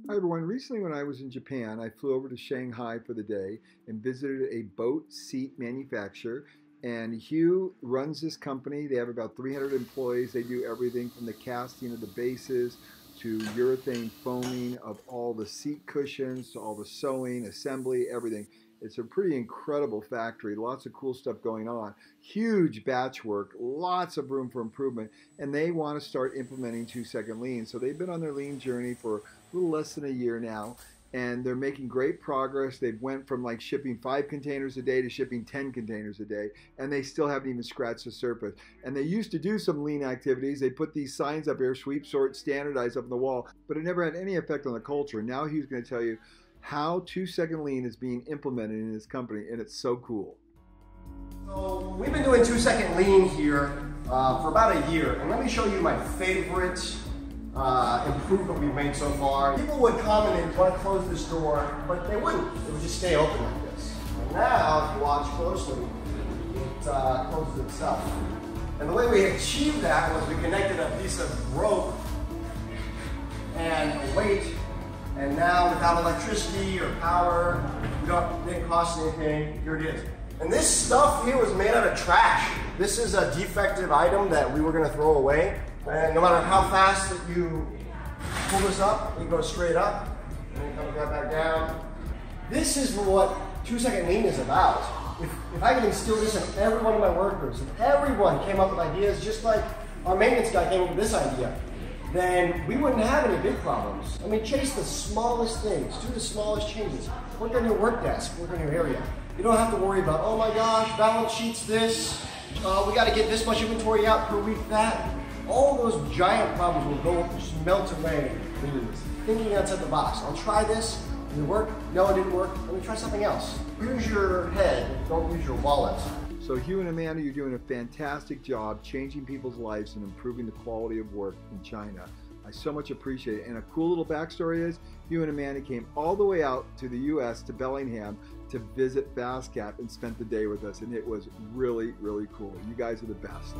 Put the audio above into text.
Hi everyone. Recently when I was in Japan, I flew over to Shanghai for the day and visited a boat seat manufacturer. And Hugh runs this company. They have about 300 employees. They do everything from the casting of the bases to urethane foaming of all the seat cushions to all the sewing, assembly, everything. It's a pretty incredible factory, lots of cool stuff going on, huge batch work, lots of room for improvement, and they want to start implementing 2-second lean. So they've been on their lean journey for a little less than a year now, and they're making great progress. They've went from like shipping 5 containers a day to shipping 10 containers a day, and they still haven't even scratched the surface. And they used to do some lean activities. They put these signs up here, sweep, sort, standardize up on the wall, but it never had any effect on the culture. Now he's going to tell you how 2-second lean is being implemented in his company, and it's so cool. So we've been doing 2-second lean here for about a year, and let me show you my favorite improvement we've made so far. People would come and they'd want to close this door, but they wouldn't. It would just stay open like this. And now, if you watch closely, it closes itself. And the way we achieved that was we connected a piece of rope and a weight. And now, without electricity or power, it didn't cost anything. Here it is. And this stuff here was made out of trash. This is a defective item that we were going to throw away. And no matter how fast that you pull this up, it goes straight up, and then it comes right back down. This is what 2-second lean is about. If I could instill this in every one of my workers, if everyone came up with ideas just like our maintenance guy came up with this idea, then we wouldn't have any big problems. I mean, chase the smallest things, do the smallest changes. Work on your work desk, work on your area. You don't have to worry about, oh my gosh, balance sheets this, we got to get this much inventory out per week, that. All those giant problems will go, just melt away. Thinking outside the box. I'll try this, did it work? No, it didn't work. Let me try something else. Use your head, don't use your wallet. So Hugh and Amanda, you're doing a fantastic job changing people's lives and improving the quality of work in China. I so much appreciate it. And a cool little backstory is Hugh and Amanda came all the way out to the US, to Bellingham, to visit FastCap and spent the day with us. And it was really, really cool. You guys are the best.